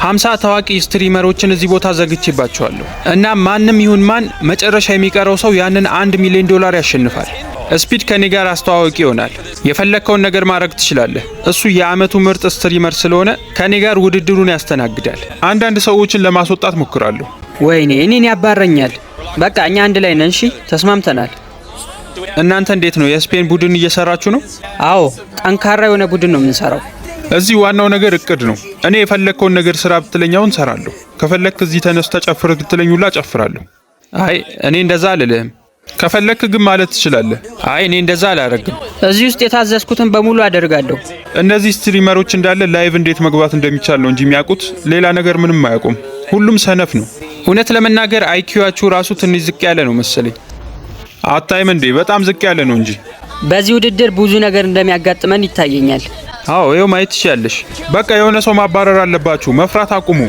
50 ታዋቂ ስትሪመሮችን እዚህ ቦታ ዘግቼባቸዋለሁ እና ማንም ይሁን ማን መጨረሻ የሚቀረው ሰው ያንን $1 ሚሊዮን ያሸንፋል። ስፒድ ከኔ ጋር አስተዋዋቂ ይሆናል። የፈለከውን ነገር ማድረግ ትችላለህ። እሱ የአመቱ ምርጥ ስትሪመር ስለሆነ ከኔ ጋር ውድድሩን ያስተናግዳል። አንዳንድ ሰዎችን ለማስወጣት ሞክራለሁ። ወይኔ እኔን ያባረኛል። በቃ እኛ አንድ ላይ ነን። እሺ ተስማምተናል። እናንተ እንዴት ነው? የስፔን ቡድን እየሰራችሁ ነው? አዎ ጠንካራ የሆነ ቡድን ነው የምንሰራው። እዚህ ዋናው ነገር እቅድ ነው። እኔ የፈለከውን ነገር ስራ ብትለኛውን ሰራለሁ። ከፈለክ እዚህ ተነስተ ጨፍር ብትለኙላ ጨፍራለሁ። አይ እኔ እንደዛ አልልህም። ከፈለክ ግን ማለት ትችላለህ። አይ እኔ እንደዛ አላረግም። እዚህ ውስጥ የታዘዝኩትን በሙሉ አደርጋለሁ። እነዚህ ስትሪመሮች እንዳለ ላይቭ እንዴት መግባት እንደሚቻል ነው እንጂ የሚያውቁት ሌላ ነገር ምንም አያውቁም። ሁሉም ሰነፍ ነው። እውነት ለመናገር አይኪዩአችሁ ራሱ ትንሽ ዝቅ ያለ ነው መሰለኝ። አታይም እንዴ? በጣም ዝቅ ያለ ነው እንጂ። በዚህ ውድድር ብዙ ነገር እንደሚያጋጥመን ይታየኛል። አዎ ይኸው ማየት ትችያለሽ። በቃ የሆነ ሰው ማባረር አለባችሁ። መፍራት አቁሙ።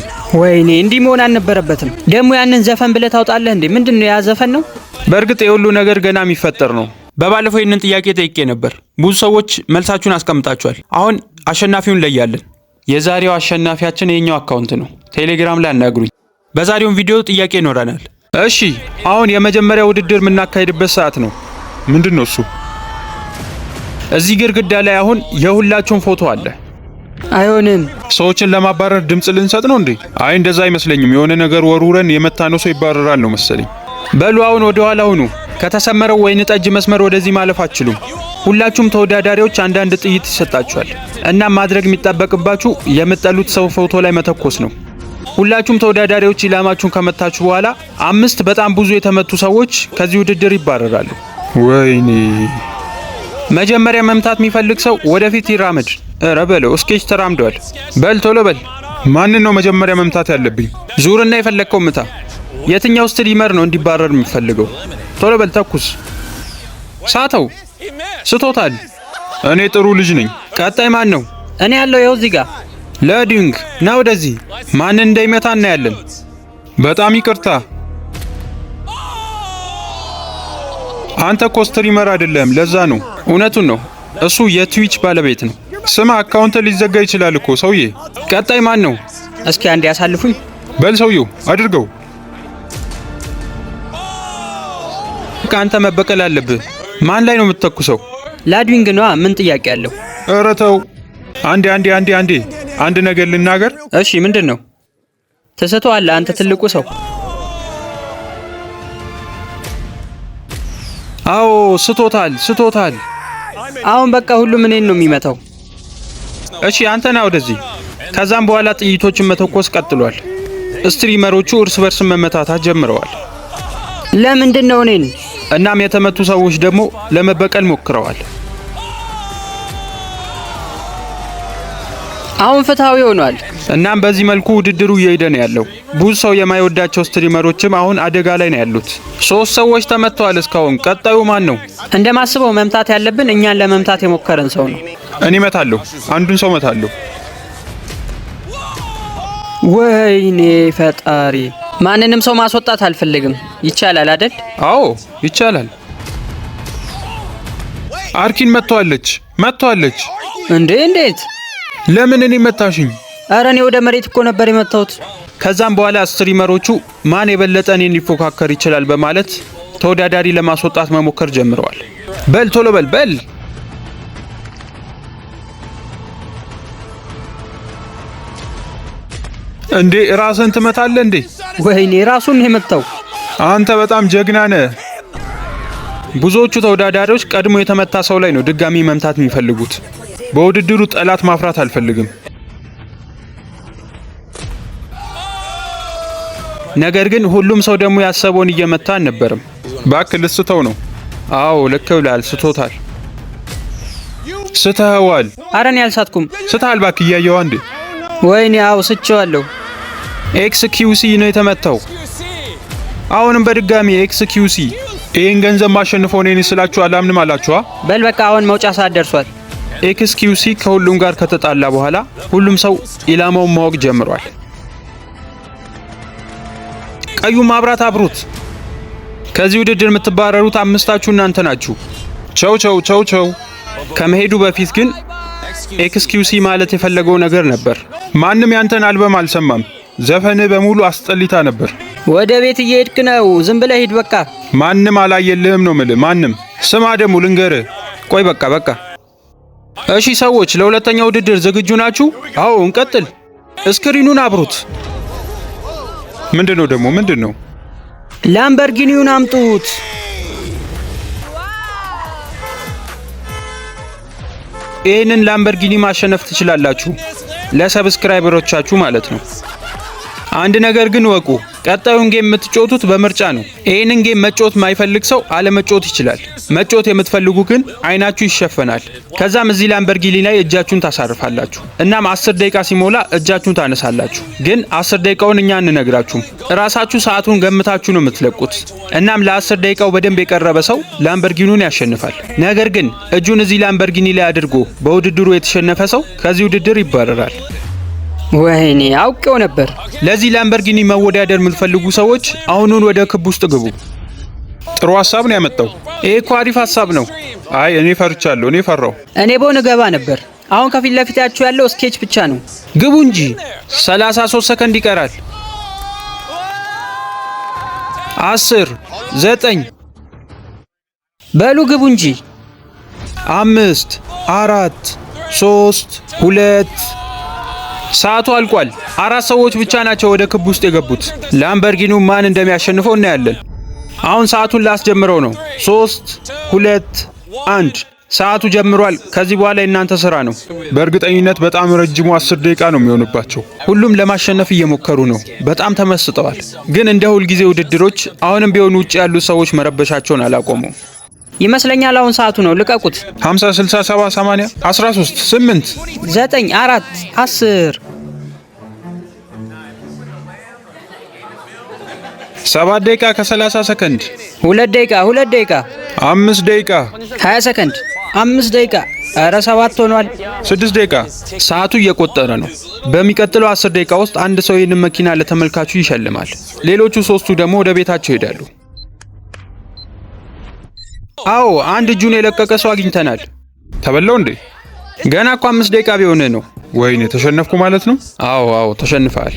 ወይኔ እንዲህ መሆን አልነበረበትም። ደግሞ ያንን ዘፈን ብለህ ታውጣለህ እንዴ? ምንድነው ያ ዘፈን ነው? በእርግጥ የሁሉ ነገር ገና የሚፈጠር ነው። በባለፈው ይህንን ጥያቄ ጠይቄ ነበር። ብዙ ሰዎች መልሳችሁን አስቀምጣችኋል። አሁን አሸናፊውን ለያለን። የዛሬው አሸናፊያችን የኛው አካውንት ነው። ቴሌግራም ላይ አናግሩኝ። በዛሬው ቪዲዮ ጥያቄ ይኖረናል። እሺ አሁን የመጀመሪያ ውድድር የምናካሄድበት ሰዓት ነው። ምንድነው እሱ? እዚህ ግድግዳ ላይ አሁን የሁላችሁም ፎቶ አለ። አይሆንም። ሰዎችን ለማባረር ድምጽ ልንሰጥ ነው እንዴ? አይ እንደዛ አይመስለኝም። የሆነ ነገር ወሩረን የመታነው ሰው ይባረራል ነው መሰለኝ። በሉ አሁን ወደ ኋላ ሁኑ። ከተሰመረው ወይን ጠጅ መስመር ወደዚህ ማለፍ አትችሉም። ሁላችሁም ተወዳዳሪዎች አንዳንድ ጥይት ይሰጣችኋል እና ማድረግ የሚጠበቅባችሁ የምትጠሉት ሰው ፎቶ ላይ መተኮስ ነው። ሁላችሁም ተወዳዳሪዎች ኢላማችሁን ከመታችሁ በኋላ 5 በጣም ብዙ የተመቱ ሰዎች ከዚህ ውድድር ይባረራሉ። ወይኔ መጀመሪያ መምታት የሚፈልግ ሰው ወደፊት ይራመድ። ኧረ በለው እስኬች ተራምዷል። በል ቶሎ በል። ማንን ነው መጀመሪያ መምታት ያለብኝ? ዙርና የፈለግከው ምታ። የትኛው ስትሪመር ነው እንዲባረር የሚፈልገው? ቶሎ በል ተኩስ። ሳተው። ስቶታል። እኔ ጥሩ ልጅ ነኝ። ቀጣይ ማን ነው? እኔ ያለው ይኸው እዚህ ጋር። ለዲንግ ና ወደዚህ። ማንን እንደሚመታ እናያለን። በጣም ይቅርታ። አንተ እኮ ስትሪመር አይደለም፣ ለዛ ነው። እውነቱን ነው። እሱ የትዊች ባለቤት ነው። ስማ አካውንት ሊዘጋ ይችላል እኮ ሰውዬ። ቀጣይ ማን ነው? እስኪ አንዴ ያሳልፉኝ። በል ሰውዬው አድርገው። አንተ መበቀል አለብህ። ማን ላይ ነው የምትተኩሰው? ላድዊንግ ነዋ። ምን ጥያቄ አለው? ኧረ ተው። አንድ ነገር ልናገር። እሺ ምንድን ነው? ትስተዋለህ አንተ ትልቁ ሰው። አዎ ስቶታል። አሁን በቃ ሁሉም እኔን ነው የሚመታው። እሺ አንተ ና ወደዚህ። ከዛም በኋላ ጥይቶችን መተኮስ ቀጥሏል። ስትሪመሮቹ እርስ በርስ መመታታት ጀምረዋል። ለምንድን ነው እኔን? እናም የተመቱ ሰዎች ደግሞ ለመበቀል ሞክረዋል። አሁን ፍትሃዊ ሆኗል። እናም በዚህ መልኩ ውድድሩ እየሄደ ነው ያለው። ብዙ ሰው የማይወዳቸው ስትሪመሮችም አሁን አደጋ ላይ ነው ያሉት። 3 ሰዎች ተመተዋል እስካሁን። ቀጣዩ ማን ነው? እንደማስበው መምታት ያለብን እኛን ለመምታት የሞከረን ሰው ነው። እኔ እመታለሁ። አንዱን ሰው እመታለሁ። ወይኔ ፈጣሪ። ማንንም ሰው ማስወጣት አልፈልግም። ይቻላል አይደል? አዎ ይቻላል። አርኪን መጥቷለች። እንዴት? ለምን እኔ መታሽኝ? ኧረ እኔ ወደ መሬት እኮ ነበር የመታሁት። ከዛም በኋላ ስትሪመሮቹ ማን የበለጠ እኔን ሊፎካከር ይችላል በማለት ተወዳዳሪ ለማስወጣት መሞከር ጀምረዋል። በል ቶሎ በል። እንዴ ራስን ትመታለህ እንዴ? ወይኔ ራሱን ነው የመታው። አንተ በጣም ጀግና ነህ። ብዙዎቹ ተወዳዳሪዎች ቀድሞ የተመታ ሰው ላይ ነው ድጋሚ መምታት የሚፈልጉት። በውድድሩ ጠላት ማፍራት አልፈልግም። ነገር ግን ሁሉም ሰው ደግሞ ያሰበውን እየመታ አልነበረም። ባክህ ልስተው ነው። አዎ ልክ ብለሃል። ስቶታል። ስተዋል። ኧረ እኔ አልሳትኩም። ስተሃል ባክህ። እያየኸው አንዴ። ወይኔ አዎ ስቼዋለሁ። ኤክስኪዩሲ ነው የተመታው። አሁንም በድጋሚ ኤክስኪዩሲ። ይሄን ገንዘብ ማሸነፍ ሆነኝ ስላችሁ አላምንም አላችኋ? በል በቃ አሁን መውጫ ሰዓት ደርሷል። ኤክስኪዩሲ ከሁሉም ጋር ከተጣላ በኋላ ሁሉም ሰው ኢላማውን ማወቅ ጀምሯል። ቀዩ ማብራት አብሩት። ከዚህ ውድድር የምትባረሩት 5ታችሁ እናንተ ናችሁ። ቸው። ከመሄዱ በፊት ግን ኤክስኪዩሲ ማለት የፈለገው ነገር ነበር። ማንም ያንተን አልበም አልሰማም። ዘፈንህ በሙሉ አስጠሊታ ነበር። ወደ ቤት እየሄድክ ነው? ዝም ብለህ ሂድ በቃ። ማንም አላየልህም ነው ምልህ። ማንም ስማ፣ ደግሞ ልንገርህ። ቆይ በቃ። እሺ ሰዎች፣ ለሁለተኛው ውድድር ዝግጁ ናችሁ? አዎ እንቀጥል። ስክሪኑን አብሩት። ምንድነው ደግሞ ምንድነው? ላምበርጊኒውን አምጡት። ይህንን ላምበርጊኒ ማሸነፍ ትችላላችሁ፣ ለሰብስክራይበሮቻችሁ ማለት ነው። አንድ ነገር ግን ወቁ፣ ቀጣዩን ጌም የምትጫወቱት በምርጫ ነው። ይህንን ጌም መጫወት ማይፈልግ ሰው አለመጫወት ይችላል። መጫወት የምትፈልጉ ግን አይናችሁ ይሸፈናል። ከዛም እዚህ ላምበርጊኒ ላይ እጃችሁን ታሳርፋላችሁ። እናም 10 ደቂቃ ሲሞላ እጃችሁን ታነሳላችሁ። ግን 10 ደቂቃውን እኛ እንነግራችሁም፣ እራሳችሁ ሰዓቱን ገምታችሁ ነው የምትለቁት። እናም ለ10 ደቂቃው በደንብ የቀረበ ሰው ላምበርጊኒውን ያሸንፋል። ነገር ግን እጁን እዚህ ላምበርጊኒ ላይ አድርጎ በውድድሩ የተሸነፈ ሰው ከዚህ ውድድር ይባረራል። ወይኔ አውቄው ነበር። ለዚህ ላምበርጊኒ መወዳደር የምትፈልጉ ሰዎች አሁኑን ወደ ክብ ውስጥ ግቡ። ጥሩ ሀሳብ ነው ያመጣው። ይሄ እኮ አሪፍ ሀሳብ ነው። አይ እኔ ፈርቻለሁ። እኔ ፈራው። እኔ በሆነ ገባ ነበር። አሁን ከፊት ለፊታችሁ ያለው ስኬች ብቻ ነው። ግቡ እንጂ 33 ሰከንድ ይቀራል። 10 9 በሉ ግቡ እንጂ 5 4 3 2 ሰዓቱ አልቋል። 4 ሰዎች ብቻ ናቸው ወደ ክብ ውስጥ የገቡት። ላምበርጊኒው ማን እንደሚያሸንፈው እናያለን። አሁን ሰዓቱን ላስጀምረው ነው። 3 2 1 ሰዓቱ ጀምሯል። ከዚህ በኋላ የእናንተ ስራ ነው። በእርግጠኝነት በጣም ረጅሙ 10 ደቂቃ ነው የሚሆንባቸው። ሁሉም ለማሸነፍ እየሞከሩ ነው። በጣም ተመስጠዋል። ግን እንደ ሁልጊዜ ውድድሮች አሁንም ቢሆን ውጭ ያሉት ሰዎች መረበሻቸውን አላቆሙም ይመስለኛል። አሁን ሰዓቱ ነው። ልቀቁት። 50 67 80 13 8 9 4 10 7 ደቂቃ ከ30 ሰከንድ 2 ደቂቃ 5 ደቂቃ 20 ሰከንድ 5 ደቂቃ ኧረ 7 ሆኗል። 6 ደቂቃ ሰዓቱ እየቆጠረ ነው። በሚቀጥለው 10 ደቂቃ ውስጥ አንድ ሰው ይህንን መኪና ለተመልካቹ ይሸልማል። ሌሎቹ 3ቱ ደግሞ ወደ ቤታቸው ይሄዳሉ። አዎ አንድ እጁን የለቀቀ ሰው አግኝተናል። ተበላው እንዴ? ገና እኮ 5 ደቂቃ ቢሆን ነው። ወይኔ ተሸነፍኩ ማለት ነው። አዎ ተሸንፈሃል።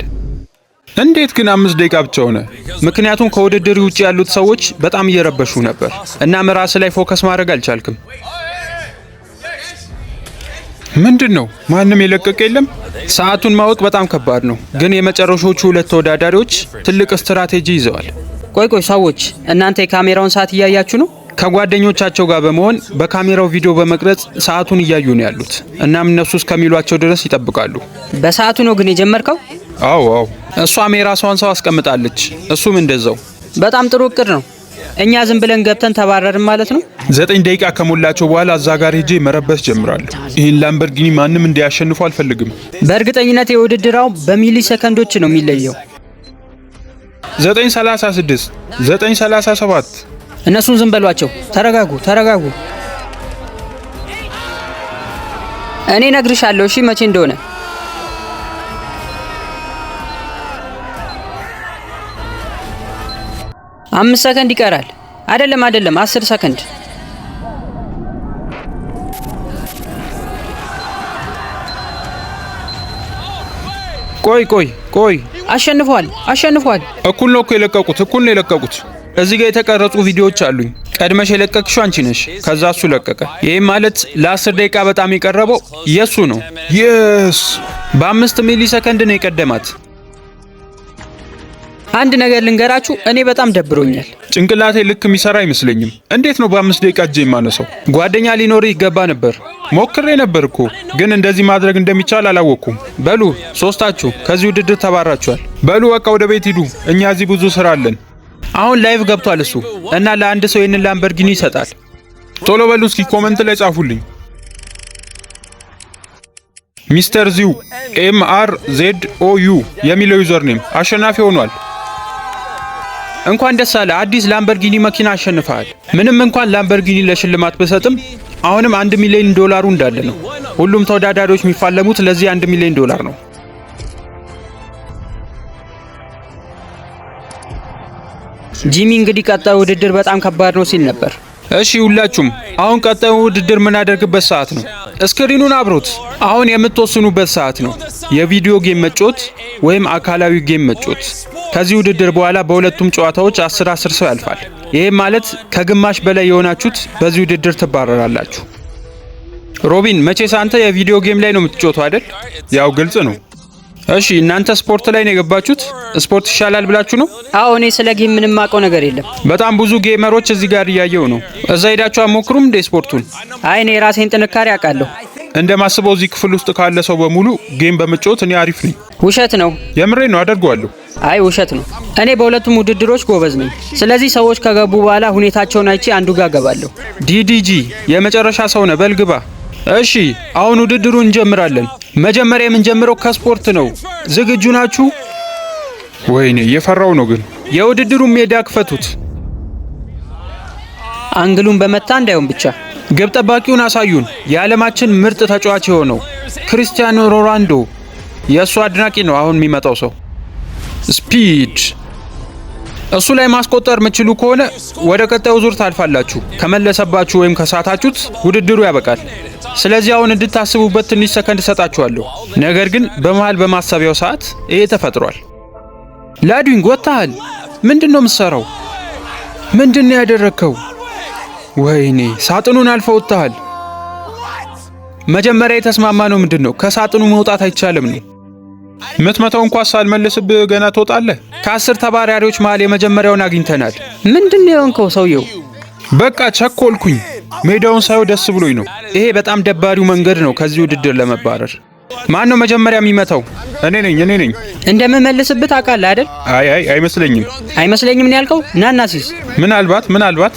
እንዴት ግን 5 ደቂቃ ብቻ ሆነ? ምክንያቱም ከውድድር ውጭ ያሉት ሰዎች በጣም እየረበሹ ነበር እና ራስ ላይ ፎከስ ማድረግ አልቻልክም። ምንድነው? ማንም የለቀቀ የለም። ሰዓቱን ማወቅ በጣም ከባድ ነው። ግን የመጨረሻዎቹ 2 ተወዳዳሪዎች ትልቅ ስትራቴጂ ይዘዋል። ቆይ ሰዎች፣ እናንተ የካሜራውን ሰዓት እያያችሁ ነው? ከጓደኞቻቸው ጋር በመሆን በካሜራው ቪዲዮ በመቅረጽ ሰዓቱን እያዩ ነው ያሉት። እናም እነሱ እስከሚሏቸው ድረስ ይጠብቃሉ። በሰዓቱ ነው ግን የጀመርከው? አዎ እሷም የራሷን ሰው አስቀምጣለች። እሱም እንደዛው። በጣም ጥሩ እቅድ ነው። እኛ ዝም ብለን ገብተን ተባረርን ማለት ነው። 9 ደቂቃ ከሞላቸው በኋላ እዛ ጋር ሄጄ መረበስ ጀምራለሁ። ይህን ላምበርጊኒ ማንም እንዲያሸንፉ አልፈልግም። በእርግጠኝነት የውድድራው በሚሊ ሰከንዶች ነው የሚለየው። 9:36 9:37 እነሱን ዝም በሏቸው። ተረጋጉ። እኔ ነግርሻለሁ እሺ መቼ እንደሆነ። 5 ሰከንድ ይቀራል። አይደለም 10 ሰከንድ። ቆይ አሸንፏል። እኩል ነው የለቀቁት። እዚህ ጋር የተቀረጹ ቪዲዮዎች አሉኝ። ቀድመሽ የለቀቅሽው አንቺ ነሽ። ከዛ እሱ ለቀቀ። ይህም ማለት ለ10 ደቂቃ በጣም የቀረበው የሱ ነው። የስ በ5 ሚሊ ሰከንድ ነው የቀደማት። አንድ ነገር ልንገራችሁ፣ እኔ በጣም ደብሮኛል። ጭንቅላቴ ልክ የሚሰራ አይመስለኝም። እንዴት ነው በ5 ደቂቃ እጄ የማነሳው? ጓደኛ ሊኖር ይገባ ነበር። ሞክሬ ነበር እኮ ግን እንደዚህ ማድረግ እንደሚቻል አላወቅኩም። በሉ 3ታችሁ ከዚህ ውድድር ተባራችኋል። በሉ በቃ ወደ ቤት ሂዱ። እኛ እዚህ ብዙ ስራ አለን። አሁን ላይቭ ገብቷል እሱ እና ለአንድ ሰው ይህንን ላምበርጊኒ ይሰጣል። ቶሎ በሉ እስኪ ኮመንት ላይ ጻፉልኝ። ሚስተር ዚው MRZOU የሚለው ዩዘርኔም አሸናፊ ሆኗል። እንኳን ደስ አለ። አዲስ ላምበርጊኒ መኪና አሸንፈሃል። ምንም እንኳን ላምበርጊኒ ለሽልማት በሰጥም አሁንም $1 ሚሊዮን እንዳለ ነው። ሁሉም ተወዳዳሪዎች የሚፋለሙት ለዚህ $1 ሚሊዮን ነው። ጂሚ እንግዲህ ቀጣዩ ውድድር በጣም ከባድ ነው ሲል ነበር። እሺ ሁላችሁም አሁን ቀጣዩ ውድድር ምን አደርግበት ሰዓት ነው። ስክሪኑን አብሮት። አሁን የምትወስኑበት ሰዓት ነው። የቪዲዮ ጌም መጫወት ወይም አካላዊ ጌም መጫወት። ከዚህ ውድድር በኋላ በሁለቱም ጨዋታዎች 10 ሰው ያልፋል። ይህም ማለት ከግማሽ በላይ የሆናችሁት በዚህ ውድድር ትባረራላችሁ። ሮቢን መቼስ አንተ የቪዲዮ ጌም ላይ ነው የምትጫወተው አይደል? ያው ግልጽ ነው። እሺ እናንተ ስፖርት ላይ ነው የገባችሁት? ስፖርት ይሻላል ብላችሁ ነው? አዎ እኔ ስለ ጌም ምንም ማውቀው ነገር የለም። በጣም ብዙ ጌመሮች እዚህ ጋር እያየው ነው። እዛ ሄዳችሁ አትሞክሩም እንደ ስፖርቱን? አይ እኔ የራሴን ጥንካሬ አውቃለሁ። እንደማስበው እዚህ ክፍል ውስጥ ካለ ሰው በሙሉ ጌም በመጫወት እኔ አሪፍ ነኝ። ውሸት ነው። የምሬ ነው፣ አደርገዋለሁ። አይ ውሸት ነው። እኔ በሁለቱም ውድድሮች ጎበዝ ነኝ። ስለዚህ ሰዎች ከገቡ በኋላ ሁኔታቸውን አይቼ አንዱ ጋር ገባለሁ። ዲዲጂ የመጨረሻ ሰው ነህ፣ በልግባ። እሺ አሁን ውድድሩን እንጀምራለን። መጀመሪያ የምንጀምረው ከስፖርት ነው። ዝግጁ ናችሁ? ወይኔ እየፈራው ነው ግን። የውድድሩን ሜዳ ክፈቱት። አንግሉን በመታ እንዳይሆን ብቻ። ግብ ጠባቂውን አሳዩን። የዓለማችን ምርጥ ተጫዋች የሆነው ክሪስቲያኖ ሮናልዶ። የእሱ አድናቂ ነው አሁን የሚመጣው ሰው። ስፒድ። እሱ ላይ ማስቆጠር የምትችሉ ከሆነ ወደ ቀጣዩ ዙር ታልፋላችሁ። ከመለሰባችሁ ወይም ከሳታችሁት ውድድሩ ያበቃል። ስለዚህ አሁን እንድታስቡበት ትንሽ ሰከንድ ሰጣችኋለሁ። ነገር ግን በመሃል በማሰቢያው ሰዓት ይሄ ተፈጥሯል። ላዱንግ ወጣሃል። ምንድነው የምትሰራው? ምንድነው ያደረከው? ወይኔ ሳጥኑን አልፈው ወጣሃል። መጀመሪያ የተስማማ ነው ምንድነው? ከሳጥኑ መውጣት አይቻልም ነው። ምትመታው እንኳን ሳልመልስብህ ገና ትወጣለህ። ከ10 ተባራሪዎች መሃል የመጀመሪያውን አግኝተናል። ምንድነው የሆንከው ሰውየው? በቃ ቸኮልኩኝ። ሜዳውን ሳይው ደስ ብሎኝ ነው። ይሄ በጣም ደባሪው መንገድ ነው ከዚህ ውድድር ለመባረር። ማን ነው መጀመሪያ የሚመታው? እኔ ነኝ። እንደምመልስብህ ታውቃለህ አይደል? አይ አይመስለኝም። አይመስለኝም ነው ያልከው? ናና ሲስ ምናልባት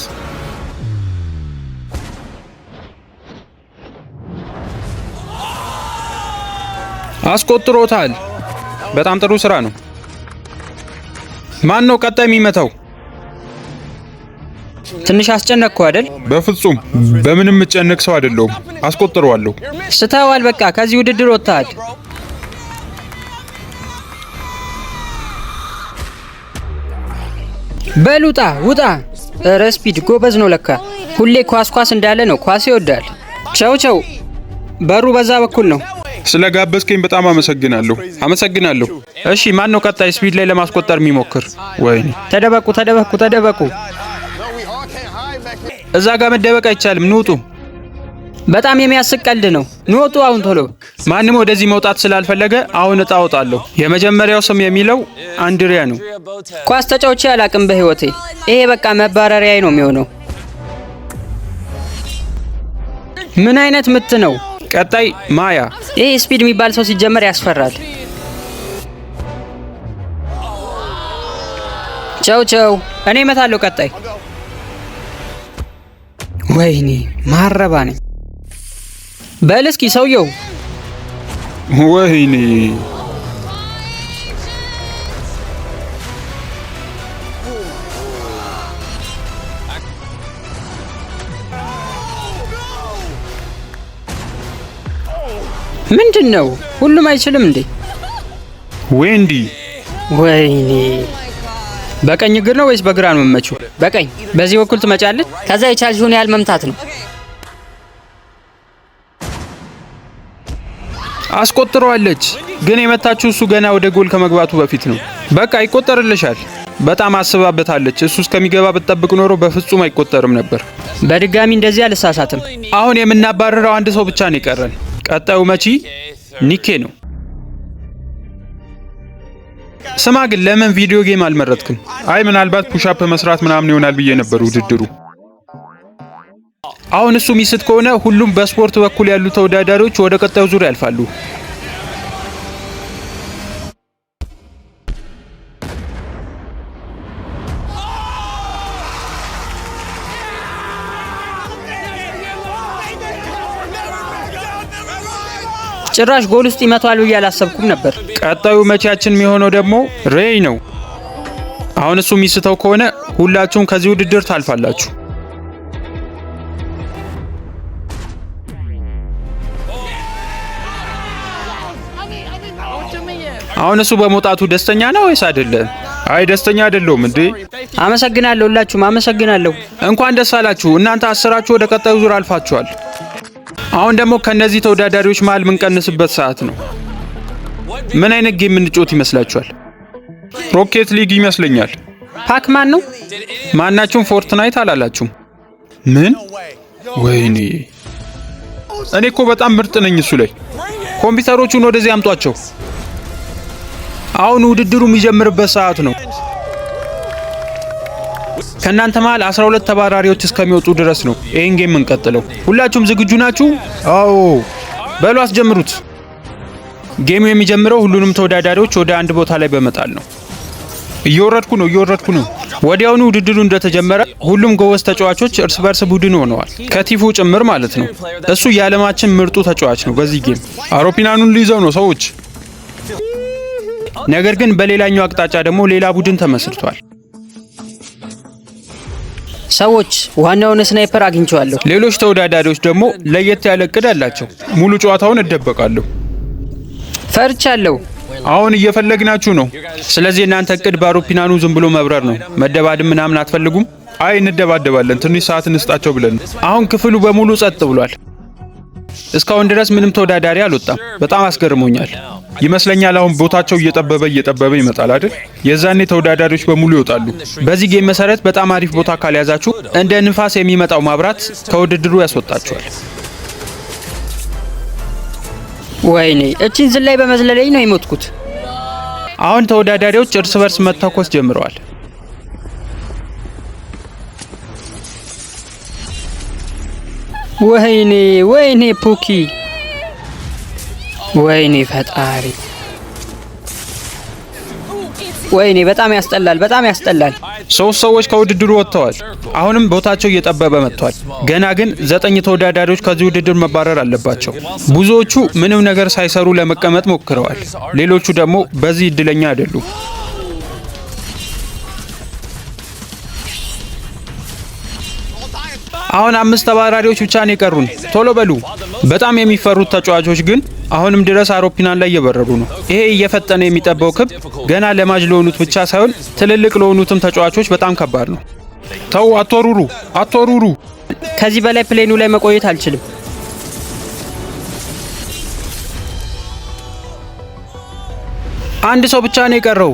አስቆጥሮታል። በጣም ጥሩ ስራ ነው። ማን ነው ቀጣይ የሚመታው? ትንሽ አስጨነቅኩ አይደል? በፍጹም በምንም የምጨነቅ ሰው አይደለሁም። አስቆጥረዋለሁ። ስተዋል። በቃ ከዚህ ውድድር ወጣሃል። በሉጣ ውጣ። ስፒድ ጎበዝ ነው ለካ። ሁሌ ኳስ እንዳለ ነው። ኳስ ይወዳል። ቸው በሩ በዛ በኩል ነው። ስለ ጋበዝከኝ በጣም አመሰግናለሁ። እሺ ማን ነው ቀጣይ ስፒድ ላይ ለማስቆጠር የሚሞክር? ወይኔ ተደበቁ። እዛ ጋር መደበቅ አይቻልም። ንውጡ። በጣም የሚያስቅ ቀልድ ነው። ንውጡ አሁን ቶሎ። ማንም ወደዚህ መውጣት ስላልፈለገ አሁን እጣ አወጣለሁ። የመጀመሪያው ስም የሚለው አንድሪያ ነው። ኳስ ተጫውቼ አላቅም በህይወቴ። ይሄ በቃ መባረሪያዬ ነው የሚሆነው። ምን አይነት ምት ነው? ቀጣይ ማያ። ይሄ ስፒድ የሚባል ሰው ሲጀመር ያስፈራል። ቸው እኔ እመታለሁ። ቀጣይ ወይኔ ማረባ ነኝ። በል እስኪ ሰውየው። ወይኔ ምንድን ነው? ሁሉም አይችልም እንዴ? ዌንዲ። ወይኔ በቀኝ እግር ነው ወይስ በግራ ነው የምመችው? በቀኝ። በዚህ በኩል ትመጫለች። ከዛ የቻልሽውን ያህል መምታት ነው። አስቆጥረዋለች። ግን የመታችው እሱ ገና ወደ ጎል ከመግባቱ በፊት ነው። በቃ ይቆጠርልሻል። በጣም አስባበታለች። እሱ እስከሚገባ ብትጠብቅ ኖሮ በፍጹም አይቆጠርም ነበር። በድጋሚ እንደዚህ አልሳሳትም። አሁን የምናባረረው አንድ ሰው ብቻ ነው የቀረን። ቀጣዩ መቺ ኒኬ ነው። ስማ ግን ለምን ቪዲዮ ጌም አልመረጥክም? አይ ምናልባት ፑሻፕ መስራት ምናምን ይሆናል ብዬ ነበር ውድድሩ። አሁን እሱ ሚስት ከሆነ ሁሉም በስፖርት በኩል ያሉ ተወዳዳሪዎች ወደ ቀጣዩ ዙር ያልፋሉ። ጭራሽ ጎል ውስጥ ይመታል ብዬ አላሰብኩም ነበር። ቀጣዩ መቺያችን የሚሆነው ደግሞ ሬይ ነው። አሁን እሱ ሚስተው ከሆነ ሁላችሁም ከዚህ ውድድር ታልፋላችሁ። አሁን እሱ በመውጣቱ ደስተኛ ነው ወይስ አይደለም? አይ ደስተኛ አይደለሁም እንዴ። አመሰግናለሁ፣ ሁላችሁም አመሰግናለሁ። እንኳን ደስ አላችሁ። እናንተ 10 ወደ ቀጣዩ ዙር አልፋችኋል። አሁን ደግሞ ከነዚህ ተወዳዳሪዎች መሃል የምንቀንስበት ሰዓት ነው። ምን አይነት ጌም የምንጮት ይመስላችኋል? ሮኬት ሊግ ይመስለኛል። ፓክማን ነው? ማናችሁም ፎርትናይት አላላችሁም? ምን? ወይኔ እኔ እኮ በጣም ምርጥ ነኝ እሱ ላይ። ኮምፒውተሮቹን ወደዚህ አምጧቸው። አሁን ውድድሩ የሚጀምርበት ሰዓት ነው። ከእናንተ መሃል 12 ተባራሪዎች እስከሚወጡ ድረስ ነው ይሄን ጌም እንቀጥለው። ሁላችሁም ዝግጁ ናችሁ? አዎ። በሉ አስጀምሩት። ጌሙ የሚጀምረው ሁሉንም ተወዳዳሪዎች ወደ አንድ ቦታ ላይ በመጣል ነው። እየወረድኩ ነው። ወዲያውኑ ውድድሩ እንደተጀመረ ሁሉም ጎበዝ ተጫዋቾች እርስ በርስ ቡድን ሆነዋል፣ ከቲፉ ጭምር ማለት ነው። እሱ የዓለማችን ምርጡ ተጫዋች ነው በዚህ ጌም። አውሮፕላኑን ሊይዘው ነው ሰዎች። ነገር ግን በሌላኛው አቅጣጫ ደግሞ ሌላ ቡድን ተመስርቷል። ሰዎች ዋናውን ስናይፐር አግኝቼዋለሁ። ሌሎች ተወዳዳሪዎች ደግሞ ለየት ያለ እቅድ አላቸው። ሙሉ ጨዋታውን እደበቃለሁ። ፈርቻለሁ። አሁን እየፈለግናችሁ ነው። ስለዚህ እናንተ እቅድ በአውሮፕላኑ ዝም ብሎ መብረር ነው። መደባደብ ምናምን አትፈልጉም? አይ እንደባደባለን፣ ትንሽ ሰዓት እንስጣቸው ብለን። አሁን ክፍሉ በሙሉ ጸጥ ብሏል። እስካሁን ድረስ ምንም ተወዳዳሪ አልወጣም። በጣም አስገርሞኛል። ይመስለኛል አሁን ቦታቸው እየጠበበ ይመጣል አይደል? የዛኔ ተወዳዳሪዎች በሙሉ ይወጣሉ። በዚህ ጌም መሰረት በጣም አሪፍ ቦታ ካልያዛችሁ እንደ ንፋስ የሚመጣው ማብራት ከውድድሩ ያስወጣችኋል። ወይኔ እቺን ዝላይ በመዝለለኝ ነው የሞትኩት። አሁን ተወዳዳሪዎች እርስ በርስ መተኮስ ጀምረዋል። ወይኔ ፑኪ፣ ወይኔ ፈጣሪ፣ ወይኔ በጣም ያስጠላል። 3 ሰዎች ከውድድሩ ወጥተዋል። አሁንም ቦታቸው እየጠበበ መጥቷል። ገና ግን 9 ተወዳዳሪዎች ከዚህ ውድድር መባረር አለባቸው። ብዙዎቹ ምንም ነገር ሳይሰሩ ለመቀመጥ ሞክረዋል። ሌሎቹ ደግሞ በዚህ እድለኛ አይደሉም። አሁን 5 ተባራሪዎች ብቻ ነው የቀሩን። ቶሎ በሉ። በጣም የሚፈሩት ተጫዋቾች ግን አሁንም ድረስ አውሮፕላን ላይ እየበረሩ ነው። ይሄ እየፈጠነ የሚጠባው ክብ ገና ለማጅ ለሆኑት ብቻ ሳይሆን ትልልቅ ለሆኑትም ተጫዋቾች በጣም ከባድ ነው። ተው፣ አትወሩሩ። ከዚህ በላይ ፕሌኑ ላይ መቆየት አልችልም። አንድ ሰው ብቻ ነው የቀረው።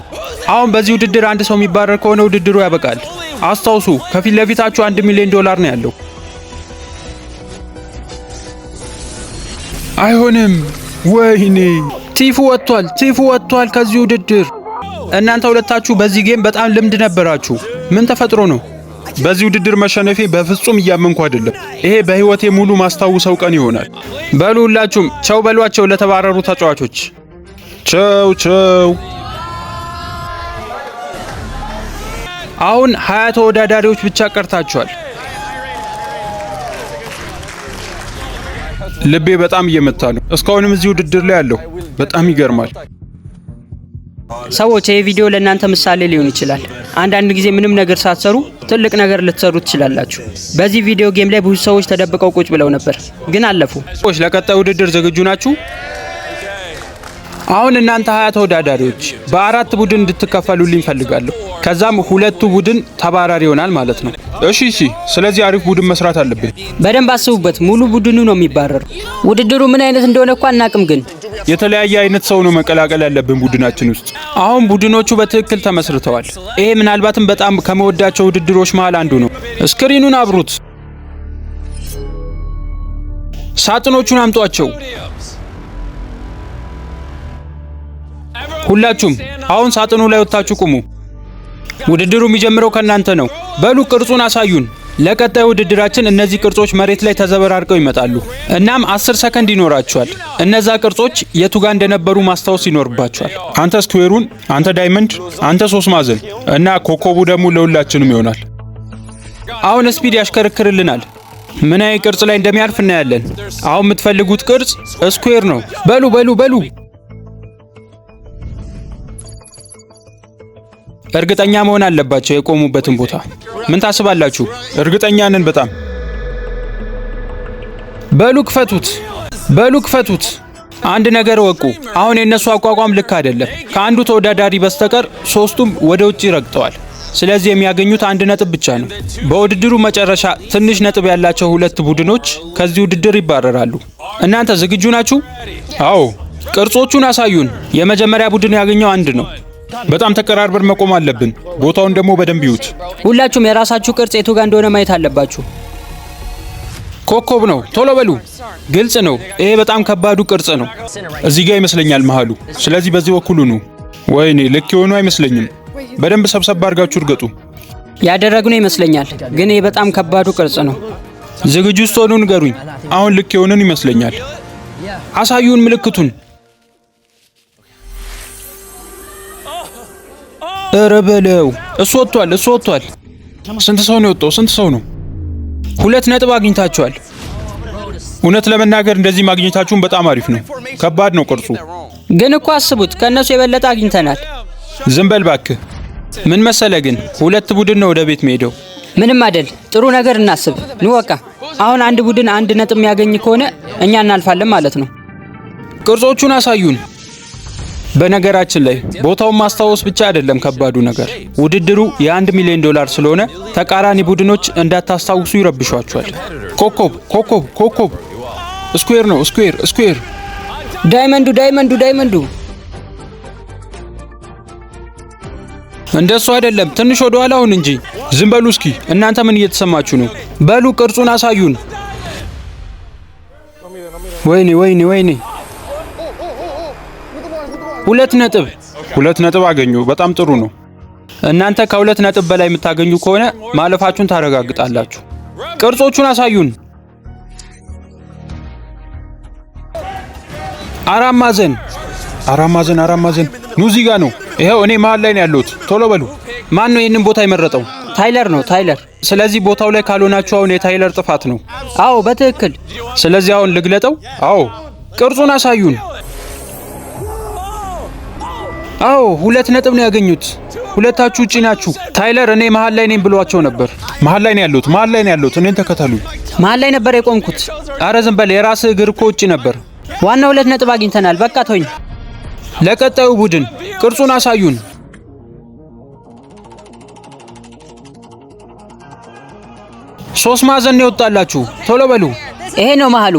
አሁን በዚህ ውድድር አንድ ሰው የሚባረር ከሆነ ውድድሩ ያበቃል። አስታውሱ፣ ከፊት ለፊታችሁ $1 ሚሊዮን ነው ያለው። አይሆንም። ወይኔ ቲፉ ወጥቷል ከዚህ ውድድር። እናንተ ሁለታችሁ በዚህ ጌም በጣም ልምድ ነበራችሁ። ምን ተፈጥሮ ነው? በዚህ ውድድር መሸነፌ በፍጹም እያመንኩ አይደለም። ይሄ በህይወቴ ሙሉ ማስታውሰው ቀን ይሆናል። በሉ ሁላችሁም ቻው በሏቸው ለተባረሩ ተጫዋቾች። ቻው። አሁን 20 ተወዳዳሪዎች ብቻ ቀርታችኋል። ልቤ በጣም እየመታ ነው። እስካሁንም እዚህ ውድድር ላይ ያለው በጣም ይገርማል። ሰዎች ይሄ ቪዲዮ ለእናንተ ምሳሌ ሊሆን ይችላል። አንዳንድ ጊዜ ምንም ነገር ሳትሰሩ ትልቅ ነገር ልትሰሩ ትችላላችሁ። በዚህ ቪዲዮ ጌም ላይ ብዙ ሰዎች ተደብቀው ቁጭ ብለው ነበር፣ ግን አለፉ። ሰዎች ለቀጣዩ ውድድር ዝግጁ ናችሁ? አሁን እናንተ 20 ተወዳዳሪዎች በ4 ቡድን እንድትከፈሉልኝ ፈልጋለሁ። ከዛም 2 ቡድን ተባራሪ ይሆናል ማለት ነው። እሺ። ስለዚህ አሪፍ ቡድን መስራት አለብን። በደንብ አስቡበት። ሙሉ ቡድኑ ነው የሚባረሩ። ውድድሩ ምን አይነት እንደሆነ እኮ አናቅም፣ ግን የተለያየ አይነት ሰው ነው መቀላቀል ያለብን ቡድናችን ውስጥ። አሁን ቡድኖቹ በትክክል ተመስርተዋል። ይሄ ምናልባትም በጣም ከመወዳቸው ውድድሮች መሃል አንዱ ነው። ስክሪኑን አብሩት። ሳጥኖቹን አምጧቸው። ሁላችሁም አሁን ሳጥኑ ላይ ወጣችሁ ቁሙ። ውድድሩ የሚጀምረው ከናንተ ነው። በሉ ቅርጹን አሳዩን። ለቀጣዩ ውድድራችን እነዚህ ቅርጾች መሬት ላይ ተዘበራርቀው ይመጣሉ። እናም 10 ሰከንድ ይኖራቸዋል። እነዛ ቅርጾች የቱ ጋር እንደነበሩ ማስታወስ ይኖርባቸዋል። አንተ ስኩዌሩን፣ አንተ ዳይመንድ፣ አንተ 3 ማዕዘን እና ኮከቡ ደግሞ ለሁላችንም ይሆናል። አሁን ስፒድ ያሽከረክርልናል። ምን አይነት ቅርጽ ላይ እንደሚያርፍ እናያለን። አሁን የምትፈልጉት ቅርጽ ስኩዌር ነው። በሉ እርግጠኛ መሆን አለባቸው የቆሙበትን ቦታ። ምን ታስባላችሁ? እርግጠኛ ነን በጣም። በሉ ክፈቱት። አንድ ነገር ወቁ። አሁን የነሱ አቋቋም ልክ አይደለም። ከአንዱ ተወዳዳሪ በስተቀር 3ቱም ወደ ውጪ ረግጠዋል። ስለዚህ የሚያገኙት 1 ነጥብ ብቻ ነው። በውድድሩ መጨረሻ ትንሽ ነጥብ ያላቸው 2 ቡድኖች ከዚህ ውድድር ይባረራሉ። እናንተ ዝግጁ ናችሁ? አዎ። ቅርጾቹን አሳዩን። የመጀመሪያ ቡድን ያገኘው 1 ነው። በጣም ተቀራርበን መቆም አለብን። ቦታውን ደግሞ በደንብ ይዩት። ሁላችሁም የራሳችሁ ቅርጽ የቱ ጋር እንደሆነ ማየት አለባችሁ። ኮከብ ነው። ቶሎ በሉ። ግልጽ ነው። ይሄ በጣም ከባዱ ቅርጽ ነው። እዚህ ጋር ይመስለኛል መሃሉ። ስለዚህ በዚህ በኩል ነው። ወይኔ ልክ የሆኑ አይመስለኝም። በደንብ ሰብሰብ አድርጋችሁ እርገጡ። ያደረግነው ይመስለኛል፣ ግን ይሄ በጣም ከባዱ ቅርጽ ነው። ዝግጁ ስትሆኑ ንገሩኝ። አሁን ልክ የሆነን ይመስለኛል። አሳዩን ምልክቱን። ኧረ በለው። እሱ ወጥቷል። ስንት ሰው ነው የወጣው? ስንት ሰው ነው? 2 ነጥብ አግኝታችኋል። እውነት ለመናገር እንደዚህ ማግኘታችሁን በጣም አሪፍ ነው። ከባድ ነው ቅርጹ። ግን እኮ አስቡት፣ ከነሱ የበለጠ አግኝተናል። ዝም በል እባክህ። ምን መሰለ ግን 2 ቡድን ነው ወደ ቤት መሄደው። ምንም አይደል። ጥሩ ነገር እናስብ። ኑ በቃ አሁን 1 ቡድን 1 ነጥብ የሚያገኝ ከሆነ እኛ እናልፋለን ማለት ነው። ቅርጾቹን አሳዩን። በነገራችን ላይ ቦታውን ማስታወስ ብቻ አይደለም ከባዱ ነገር። ውድድሩ የ$1 ሚሊዮን ስለሆነ ተቃራኒ ቡድኖች እንዳታስታውሱ ይረብሿቸዋል። ኮከብ። ስኩዌር ነው። ስኩዌር። ዳይመንዱ። እንደሱ አይደለም። ትንሽ ወደ ኋላ ሁን እንጂ። ዝም በሉ እስኪ። እናንተ ምን እየተሰማችሁ ነው? በሉ ቅርጹን አሳዩን። ወይኔ 2 ነጥብ አገኙ። በጣም ጥሩ ነው። እናንተ ከ2 ነጥብ በላይ የምታገኙ ከሆነ ማለፋችሁን ታረጋግጣላችሁ። ቅርጾቹን አሳዩን። 4 ማዕዘን። ኑ እዚህ ጋር ነው። ይሄው እኔ መሃል ላይ ነው ያለሁት። ቶሎ በሉ። ማን ነው ይህንን ቦታ የመረጠው? ታይለር። ስለዚህ ቦታው ላይ ካልሆናችሁ አሁን የታይለር ጥፋት ነው። አዎ በትክክል። ስለዚህ አሁን ልግለጠው። አዎ ቅርጹን አሳዩን። አዎ 2 ነጥብ ነው ያገኙት። ሁለታችሁ ውጪ ናችሁ። ታይለር እኔ መሃል ላይ ነኝ ብሏቸው ነበር። መሃል ላይ ነው ያለሁት። እኔን ተከተሉኝ። መሃል ላይ ነበር የቆምኩት። አረ ዝም በል። የራስህ እግር እኮ ውጪ ነበር። ዋናው 2 ነጥብ አግኝተናል። በቃ ተወኝ። ለቀጣዩ ቡድን ቅርጹን አሳዩን። 3 ማዕዘን ነው የወጣላችሁ። ቶሎ በሉ። ይሄ ነው መሃሉ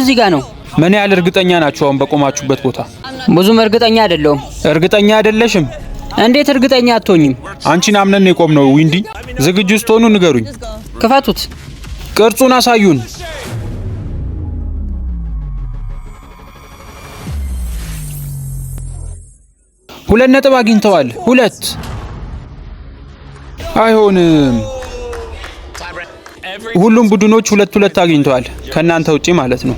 እዚህ ጋር ነው። ምን ያህል እርግጠኛ ናችሁ አሁን በቆማችሁበት ቦታ? ብዙም እርግጠኛ አይደለሁም። እርግጠኛ አይደለሽም? እንዴት እርግጠኛ አትሆኝም? አንቺን አምነን ነው የቆምነው። ዊንዲ ዝግጁ ስትሆኑ ንገሩኝ። ክፈቱት። ቅርጹን አሳዩን። ሁለት ነጥብ አግኝተዋል። 2 አይሆንም። ሁሉም ቡድኖች 2 አግኝተዋል ከናንተ ውጪ ማለት ነው።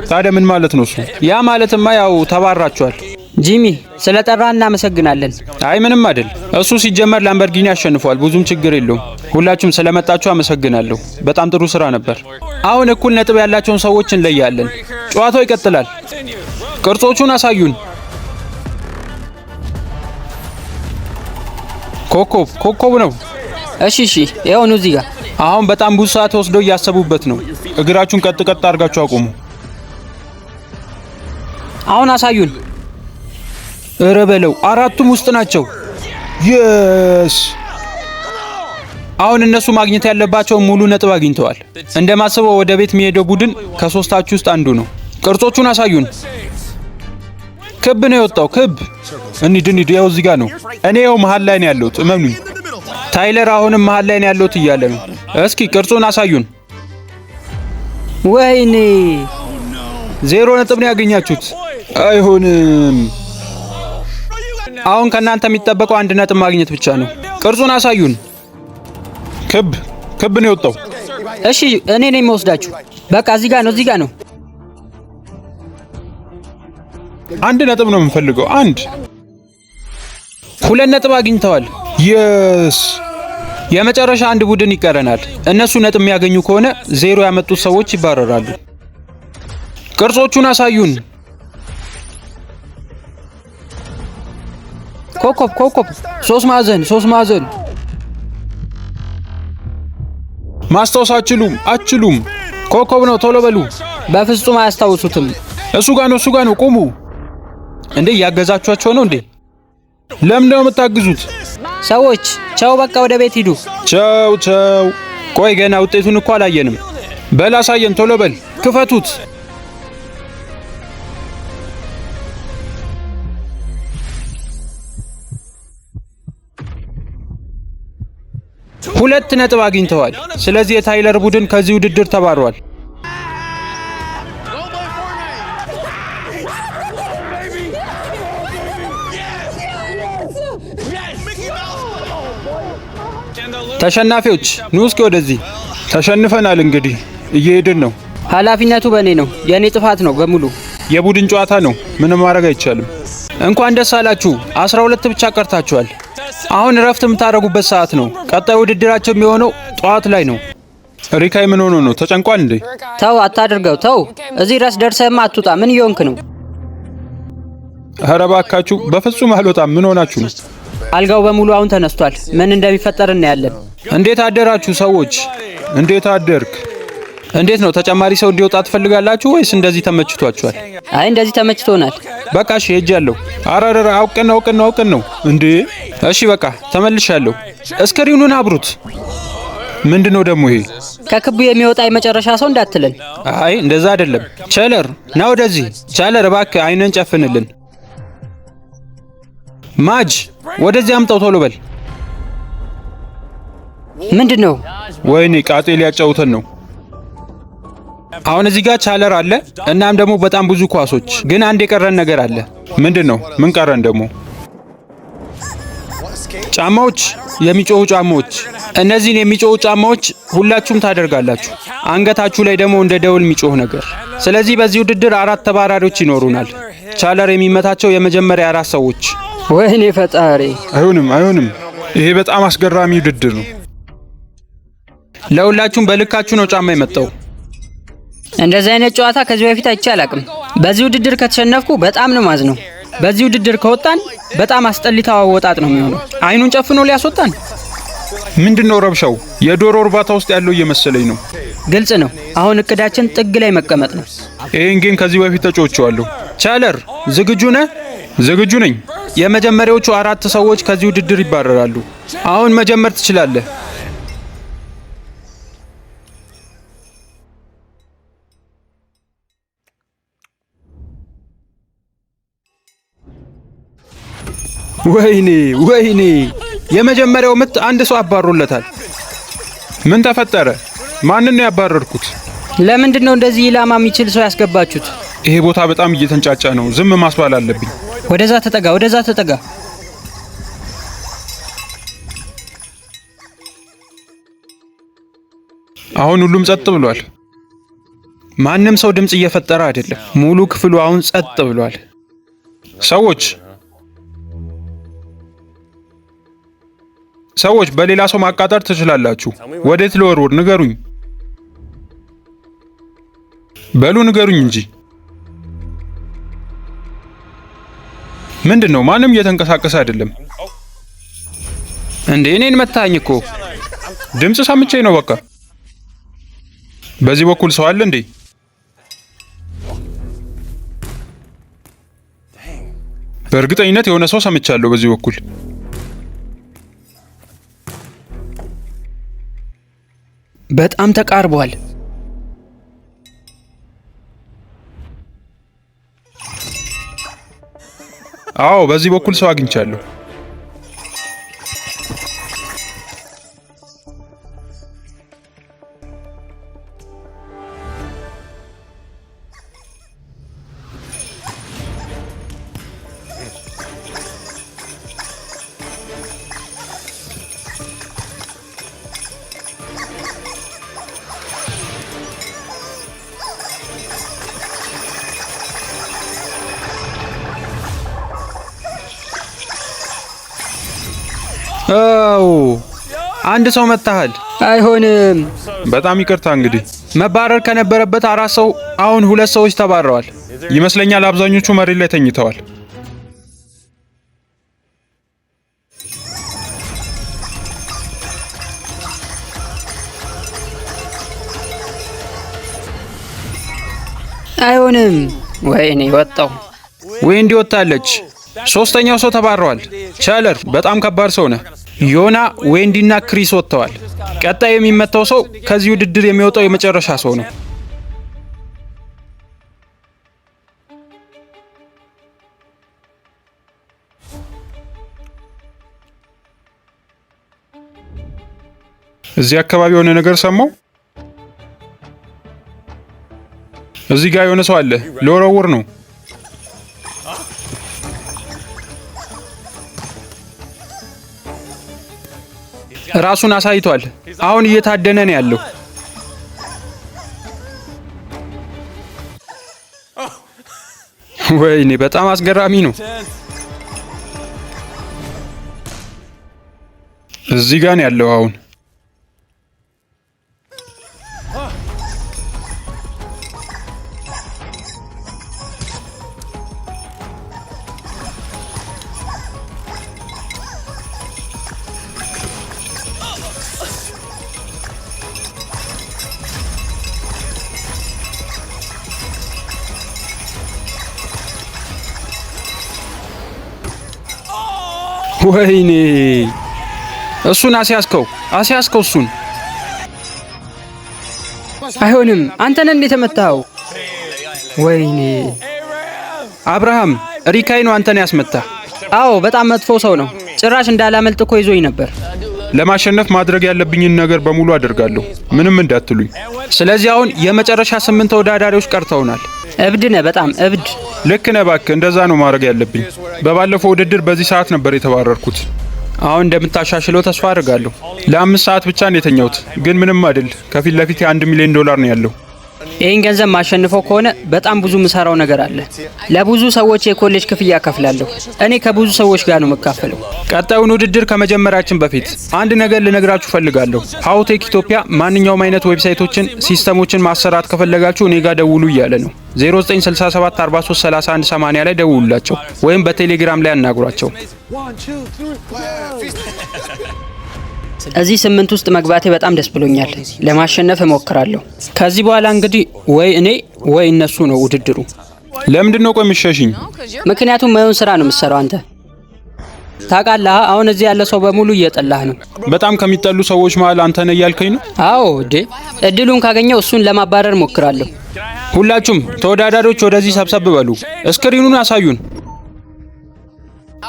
ታዲያ ምን ማለት ነው እሱ? ያ ማለትማ ያው ተባራችኋል። ጂሚ ስለጠራን እናመሰግናለን። አይ ምንም አይደል። እሱ ሲጀመር ላምበርጊኒ አሸንፏል። ብዙም ችግር የለውም። ሁላችሁም ስለመጣችሁ አመሰግናለሁ። በጣም ጥሩ ስራ ነበር። አሁን እኩል ነጥብ ያላቸውን ሰዎች እንለያለን። ጨዋታው ይቀጥላል። ቅርጾቹን አሳዩን። ኮከብ ነው። እሺ ይኸው ነው እዚህ ጋር። አሁን በጣም ብዙ ሰዓት ወስደው እያሰቡበት ነው። እግራችሁን ቀጥ አድርጋችሁ አቁሙ። አሁን አሳዩን። እረ በለው 4ቱም ውስጥ ናቸው። የስ አሁን እነሱ ማግኘት ያለባቸውን ሙሉ ነጥብ አግኝተዋል። እንደማስበው ወደ ቤት የሚሄደው ቡድን ከ3ታችሁ ውስጥ አንዱ ነው። ቅርጾቹን አሳዩን። ክብ ነው የወጣው። ክብ እንሂድ። ያው እዚህ ጋር ነው። እኔ ያው መሃል ላይ ነው ያለሁት። እመኑኝ። ታይለር አሁንም መሃል ላይ ነው ያለሁት እያለ ነው። እስኪ ቅርጹን አሳዩን። ወይኔ 0 ነጥብ ነው ያገኛችሁት። አይሆንም። አሁን ከናንተ የሚጠበቀው 1 ነጥብ ማግኘት ብቻ ነው። ቅርጹን አሳዩን። ክብ ነው የወጣው። እሺ እኔ ነኝ የምወስዳችሁ። በቃ እዚህ ጋር ነው። 1 ነጥብ ነው የምንፈልገው። 2 ነጥብ አግኝተዋል። የስ የመጨረሻ 1 ቡድን ይቀረናል። እነሱ ነጥብ የሚያገኙ ከሆነ 0 ያመጡት ሰዎች ይባረራሉ። ቅርጾቹን አሳዩን። ኮከብ 3 ማዕዘን። ማስታወስ አችሉም። ኮከብ ነው። ቶሎ በሉ። በፍጹም አያስታውሱትም። እሱ ጋር ነው። ቁሙ። እንዴ እያገዛችኋቸው ነው እንዴ? ለምን ነው የምታግዙት? ሰዎች ቻው፣ በቃ ወደ ቤት ሂዱ። ቻው ቻው። ቆይ ገና ውጤቱን እኮ አላየንም። በል አሳየን፣ ቶሎ በል ክፈቱት። ሁለት ነጥብ አግኝተዋል። ስለዚህ የታይለር ቡድን ከዚህ ውድድር ተባሯል። ተሸናፊዎች ኑ እስኪ ወደዚህ። ተሸንፈናል፣ እንግዲህ እየሄድን ነው። ኃላፊነቱ በእኔ ነው። የእኔ ጥፋት ነው በሙሉ። የቡድን ጨዋታ ነው፣ ምንም ማድረግ አይቻልም። እንኳን ደስ አላችሁ። 12 ብቻ ቀርታችኋል። አሁን እረፍት የምታደርጉበት ሰዓት ነው። ቀጣይ ውድድራቸው የሚሆነው ጠዋት ላይ ነው። ሪካይ ምን ሆኖ ነው? ተጨንቋል እንዴ? ተው አታድርገው፣ ተው። እዚህ ድረስ ደርሰህማ አትውጣ። ምን እየሆንክ ነው? ኧረ እባካችሁ፣ በፍጹም አልወጣም። ምን ሆናችሁ ነው? አልጋው በሙሉ አሁን ተነስቷል። ምን እንደሚፈጠር እናያለን። እንዴት አደራችሁ ሰዎች? እንዴት አደርክ? እንዴት ነው? ተጨማሪ ሰው እንዲወጣ ትፈልጋላችሁ ወይስ እንደዚህ ተመችቷችኋል? አይ እንደዚህ ተመችቶናል። በቃ እሺ ሄጃለሁ። አራራራ አውቀን ነው እንዴ? እሺ በቃ ተመልሻለሁ። እስክሪኑን አብሩት። ምንድነው ደግሞ ይሄ? ከክቡ የሚወጣ የመጨረሻ ሰው እንዳትለን። አይ እንደዛ አይደለም። ቸለር ና ወደዚህ። ቸለር እባክህ አይነን ጨፍንልን። ማጅ ወደዚህ አምጣው ቶሎ በል። ምንድነው? ወይኔ ቃጤ ሊያጫውተን ነው። አሁን እዚህ ጋር ቻለር አለ። እናም ደግሞ በጣም ብዙ ኳሶች። ግን አንድ የቀረን ነገር አለ። ምንድነው? ምን ቀረን ደግሞ? ጫማዎች፣ የሚጮሁ ጫማዎች። እነዚህን የሚጮሁ ጫማዎች ሁላችሁም ታደርጋላችሁ። አንገታችሁ ላይ ደግሞ እንደ ደውል የሚጮህ ነገር። ስለዚህ በዚህ ውድድር 4 ተባራሪዎች ይኖሩናል። ቻለር የሚመታቸው የመጀመሪያ 4 ሰዎች። ወይኔ ፈጣሪ! አይሆንም። ይሄ በጣም አስገራሚ ውድድር ነው። ለሁላችሁም በልካችሁ ነው ጫማ የመጣው። እንደዚህ አይነት ጨዋታ ከዚህ በፊት አይቼ አላቅም። በዚህ ውድድር ከተሸነፍኩ በጣም ነው ማዝነው። በዚህ ውድድር ከወጣን በጣም አስጠሊታው አወጣጥ ነው የሚሆነው። አይኑን ጨፍኖ ሊያስወጣን። ምንድነው ረብሻው? የዶሮ እርባታ ውስጥ ያለው እየመሰለኝ ነው። ግልጽ ነው። አሁን እቅዳችን ጥግ ላይ መቀመጥ ነው። ይሄን ጌም ከዚህ በፊት ተጫውቼዋለሁ። ቻለር ዝግጁ ነህ? ዝግጁ ነኝ። የመጀመሪያዎቹ 4 ሰዎች ከዚህ ውድድር ይባረራሉ። አሁን መጀመር ትችላለህ። ወይኔ! የመጀመሪያው ምት አንድ ሰው አባሮለታል። ምን ተፈጠረ? ማንን ነው ያባረርኩት? ለምንድን ነው እንደዚህ ኢላማ የሚችል ሰው ያስገባችሁት? ይሄ ቦታ በጣም እየተንጫጫ ነው። ዝም ማስባል አለብኝ። ወደዛ ተጠጋ። አሁን ሁሉም ጸጥ ብሏል። ማንም ሰው ድምጽ እየፈጠረ አይደለም። ሙሉ ክፍሉ አሁን ጸጥ ብሏል። ሰዎች በሌላ ሰው ማቃጠር ትችላላችሁ። ወዴት ልወርውር? ንገሩኝ። በሉ ንገሩኝ እንጂ። ምንድነው? ማንም እየተንቀሳቀሰ አይደለም እንዴ? እኔን መታኝ እኮ። ድምጽ ሰምቼ ነው በቃ። በዚህ በኩል ሰው አለ እንዴ? በእርግጠኝነት የሆነ ሰው ሰምቻለሁ በዚህ በኩል። በጣም ተቃርቧል። አዎ በዚህ በኩል ሰው አግኝቻለሁ። አንድ ሰው መታሃል። አይሆንም። በጣም ይቅርታ። እንግዲህ መባረር ከነበረበት 4 ሰው አሁን 2 ሰዎች ተባረዋል ይመስለኛል። አብዛኞቹ መሬት ላይ ተኝተዋል። አይሆንም። ወይኔ ወጣው። ወይ እንዲወጣለች። 3ኛው ሰው ተባረዋል። ቻለር በጣም ከባድ ሰው ነህ። ዮና፣ ዌንዲና ክሪስ ወጥተዋል። ቀጣይ የሚመታው ሰው ከዚህ ውድድር የሚወጣው የመጨረሻ ሰው ነው። እዚህ አካባቢ የሆነ ነገር ሰማው። እዚህ ጋር የሆነ ሰው አለ። ለወረውር ነው። ራሱን አሳይቷል። አሁን እየታደነ ነው ያለው። ወይኔ በጣም አስገራሚ ነው። እዚህ ጋር ነው ያለው አሁን። ወይኔ እሱን አስያዝከው እሱን። አይሆንም፣ አንተን እንዴት ተመታው? ወይኔ አብርሃም፣ ሪካይ ነው አንተን ያስመታ። አዎ በጣም መጥፎ ሰው ነው። ጭራሽ እንዳላመልጥ እኮ ይዞኝ ነበር። ለማሸነፍ ማድረግ ያለብኝን ነገር በሙሉ አደርጋለሁ፣ ምንም እንዳትሉኝ። ስለዚህ አሁን የመጨረሻ 8 ተወዳዳሪዎች ቀርተውናል። እብድ ነህ፣ በጣም እብድ። ልክ ነህ እባክህ፣ እንደዛ ነው ማድረግ ያለብኝ። በባለፈው ውድድር በዚህ ሰዓት ነበር የተባረርኩት። አሁን እንደምታሻሽለው ተስፋ አድርጋለሁ። ለ5 ሰዓት ብቻ ነው የተኛሁት፣ ግን ምንም አይደል። ከፊት ለፊት $1 ሚሊዮን ነው ያለው። ይህን ገንዘብ ማሸንፈው ከሆነ በጣም ብዙ ምሰራው ነገር አለ። ለብዙ ሰዎች የኮሌጅ ክፍያ ከፍላለሁ። እኔ ከብዙ ሰዎች ጋር ነው መካፈለው። ቀጣዩን ውድድር ከመጀመራችን በፊት አንድ ነገር ልነግራችሁ ፈልጋለሁ። ሃውቴክ ኢትዮጵያ ማንኛውም አይነት ዌብሳይቶችን፣ ሲስተሞችን ማሰራት ከፈለጋችሁ እኔ ጋር ደውሉ እያለ ነው። 0967433180 ላይ ደውሉላቸው ወይም በቴሌግራም ላይ አናግሯቸው። እዚህ 8 ውስጥ መግባቴ በጣም ደስ ብሎኛል። ለማሸነፍ እሞክራለሁ። ከዚህ በኋላ እንግዲህ ወይ እኔ ወይ እነሱ ነው ውድድሩ። ለምንድን ነው ቆይ የምትሸሽኝ? ምክንያቱም ማይሆን ስራ ነው የምትሰራው አንተ። ታውቃለህ፣ አሁን እዚህ ያለ ሰው በሙሉ እየጠላህ ነው። በጣም ከሚጠሉ ሰዎች መሀል አንተ ነህ እያልከኝ ነው? አዎ እድሉን ካገኘው እሱን ለማባረር እሞክራለሁ። ሁላችሁም ተወዳዳሪዎች ወደዚህ ሰብሰብ በሉ። ስክሪኑን አሳዩን።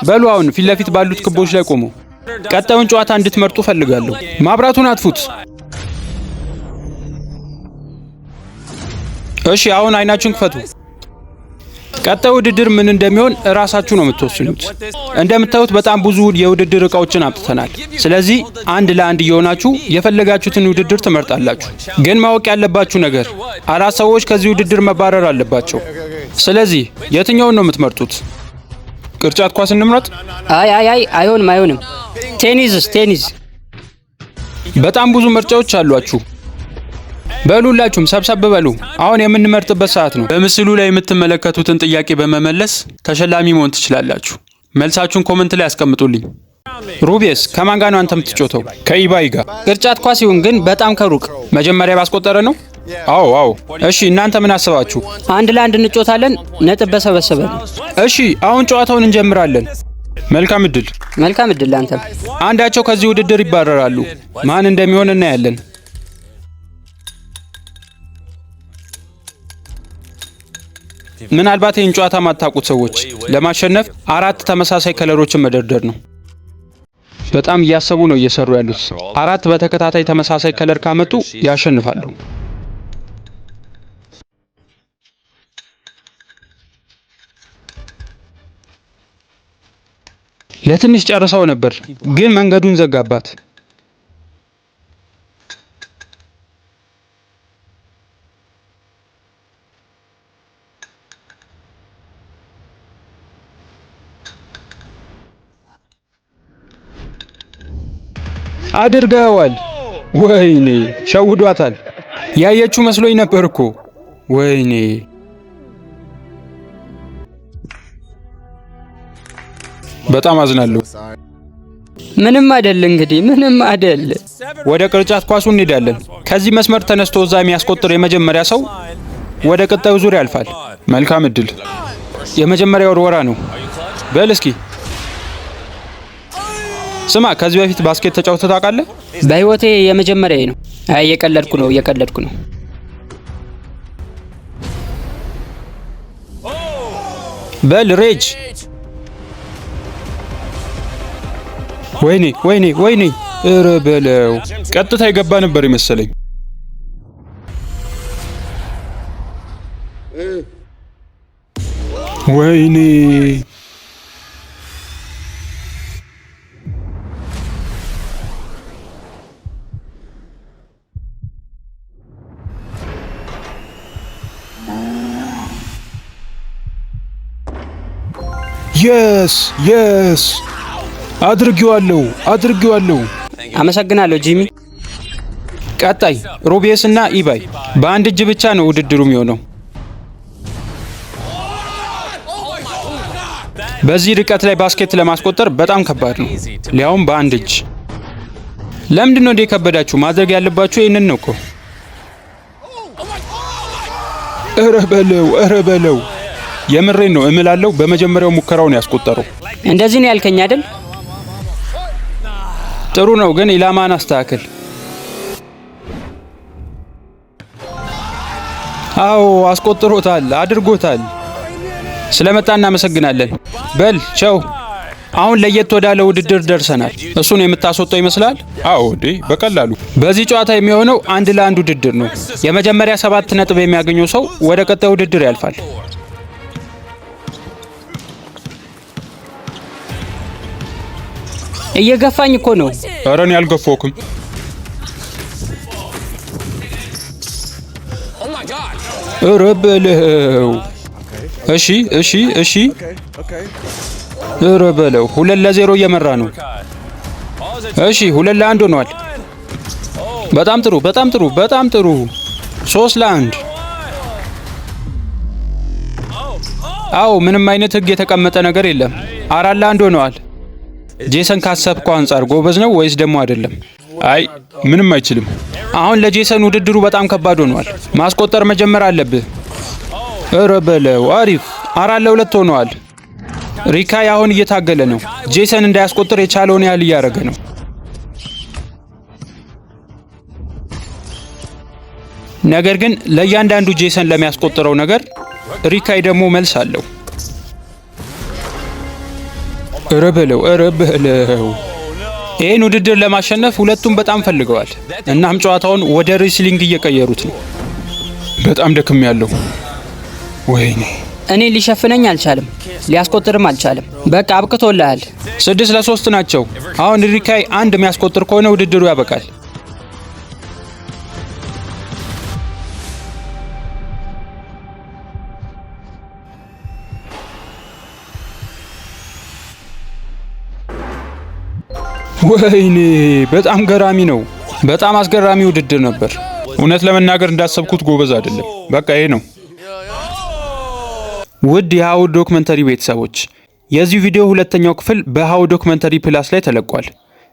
በሉ አሁን ፊት ለፊት ባሉት ክቦች ላይ ቆሙ። ቀጣዩን ጨዋታ እንድትመርጡ ፈልጋለሁ። ማብራቱን አጥፉት። እሺ አሁን አይናችሁን ክፈቱ። ቀጣዩ ውድድር ምን እንደሚሆን እራሳችሁ ነው የምትወስኑት። እንደምታዩት በጣም ብዙ የውድድር እቃዎችን አምጥተናል። ስለዚህ አንድ ለአንድ እየሆናችሁ የፈለጋችሁትን ውድድር ትመርጣላችሁ። ግን ማወቅ ያለባችሁ ነገር 4 ሰዎች ከዚህ ውድድር መባረር አለባቸው። ስለዚህ የትኛውን ነው የምትመርጡት? ቅርጫት ኳስ እንምረጥ? አይ አይሆንም። ቴኒስ። በጣም ብዙ ምርጫዎች አሏችሁ። በሉላችሁም ሰብሰብ በሉ። አሁን የምንመርጥበት ሰዓት ነው። በምስሉ ላይ የምትመለከቱትን ጥያቄ በመመለስ ተሸላሚ መሆን ትችላላችሁ። መልሳችሁን ኮሜንት ላይ አስቀምጡልኝ። ሩቤስ ከማን ጋር ነው አንተ የምትጮተው? ከኢባይ ጋር። ቅርጫት ኳስ ይሁን ግን በጣም ከሩቅ። መጀመሪያ ባስቆጠረ ነው? አዎ። እሺ እናንተ ምን አስባችሁ? አንድ ለአንድ እንጮታለን፣ ነጥብ በሰበሰበ ነው። እሺ አሁን ጨዋታውን እንጀምራለን። መልካም እድል ላንተ። አንዳቸው ከዚህ ውድድር ይባረራሉ። ማን እንደሚሆን እናያለን። ምናልባት ይህን ጨዋታ ማታውቁት ሰዎች ለማሸነፍ 4 ተመሳሳይ ከለሮችን መደርደር ነው። በጣም እያሰቡ ነው እየሰሩ ያሉት። 4 በተከታታይ ተመሳሳይ ከለር ካመጡ ያሸንፋሉ። ለትንሽ ጨርሰው ነበር ግን መንገዱን ዘጋባት። አድርገዋል። ወይኔ ሸውዷታል። ያየችው መስሎኝ ነበር እኮ። ወይኔ በጣም አዝናለሁ። ምንም አይደል እንግዲህ ምንም አይደል። ወደ ቅርጫት ኳሱ እንሄዳለን። ከዚህ መስመር ተነስቶ እዛ የሚያስቆጥር የመጀመሪያ ሰው ወደ ቀጣዩ ዙር ያልፋል። መልካም እድል። የመጀመሪያው ወርወራ ነው። በል እስኪ ስማ፣ ከዚህ በፊት ባስኬት ተጫውተህ ታውቃለህ? በህይወቴ የመጀመሪያዬ ነው። አይ እየቀለድኩ ነው። በል ሬጅ። ወይኔ! ኧረ በለው። ቀጥታ የገባ ነበር የመሰለኝ። ወይኔ! የስ አድርጌዋለሁ። አመሰግናለሁ ጂሚ። ቀጣይ ሮቤስ እና ኢባይ። በአንድ እጅ ብቻ ነው ውድድሩ የሚሆነው። በዚህ ርቀት ላይ ባስኬት ለማስቆጠር በጣም ከባድ ነው፣ ሊያውም በአንድ እጅ። ለምንድን ነው እንደ ከበዳችሁ? ማድረግ ያለባችሁ ይህንን ነው እኮ። ኧረ በለው። የምሬን ነው እምላለሁ። በመጀመሪያው ሙከራው ነው ያስቆጠረው። እንደዚህ ነው ያልከኝ አይደል? ጥሩ ነው፣ ግን ኢላማን አስተካክል። አዎ አስቆጥሮታል፣ አድርጎታል። ስለመጣ እናመሰግናለን። በል ቻው። አሁን ለየት ወዳለ ውድድር ደርሰናል። እሱን የምታስወጣው ይመስላል? አዎ በቀላሉ። በዚህ ጨዋታ የሚሆነው 1 ለ1 ውድድር ነው። የመጀመሪያ 7 ነጥብ የሚያገኘው ሰው ወደ ቀጣይ ውድድር ያልፋል። እየገፋኝ እኮ ነው። ኧረ እኔ አልገፋሁም። ኧረ በለው። እሺ። ኧረ በለው። 2-0 እየመራ ነው። እሺ 2-1 ሆኗል። በጣም ጥሩ። 3-1። አዎ ምንም አይነት ህግ የተቀመጠ ነገር የለም። 4-1 ሆነዋል። ጄሰን ካሰብከው አንጻር ጎበዝ ነው ወይስ ደግሞ አይደለም? አይ ምንም አይችልም። አሁን ለጄሰን ውድድሩ በጣም ከባድ ሆኗል። ማስቆጠር መጀመር አለብህ። ኧረ በለው። አሪፍ 4-2 ሆነዋል። ሪካይ አሁን እየታገለ ነው። ጄሰን እንዳያስቆጥር የቻለውን ያህል እያደረገ ነው። ነገር ግን ለእያንዳንዱ ጄሰን ለሚያስቆጥረው ነገር ሪካይ ደግሞ መልስ አለው። ኧረ በለው። ይህን ውድድር ለማሸነፍ ሁለቱም በጣም ፈልገዋል። እናም ጨዋታውን ወደ ሬስሊንግ እየቀየሩት ነው። በጣም ደክሜያለሁ። ወይኔ! እኔ ሊሸፍነኝ አልቻለም፣ ሊያስቆጥርም አልቻለም። በቃ አብቅቶልሃል። 6-3 ናቸው። አሁን ሪካይ አንድ የሚያስቆጥር ከሆነ ውድድሩ ያበቃል። ወይኔ! በጣም ገራሚ ነው። በጣም አስገራሚ ውድድር ነበር። እውነት ለመናገር እንዳሰብኩት ጎበዝ አይደለም። በቃ ይሄ ነው። ውድ የሃው ዶክመንተሪ ቤተሰቦች የዚህ ቪዲዮ ሁለተኛው ክፍል በሃው ዶክመንተሪ ፕላስ ላይ ተለቋል።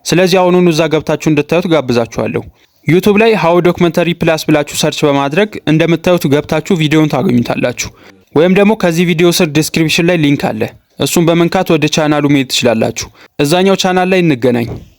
ስለዚህ አሁኑኑ እዛ ገብታችሁ እንድታዩት ጋብዛችኋለሁ። ዩቲዩብ ላይ ሃው ዶክመንተሪ ፕላስ ብላችሁ ሰርች በማድረግ እንደምታዩት ገብታችሁ ቪዲዮውን ታገኙታላችሁ። ወይም ደግሞ ከዚህ ቪዲዮ ስር ዲስክሪፕሽን ላይ ሊንክ አለ። እሱን በመንካት ወደ ቻናሉ መሄድ ትችላላችሁ። እዛኛው ቻናል ላይ እንገናኝ።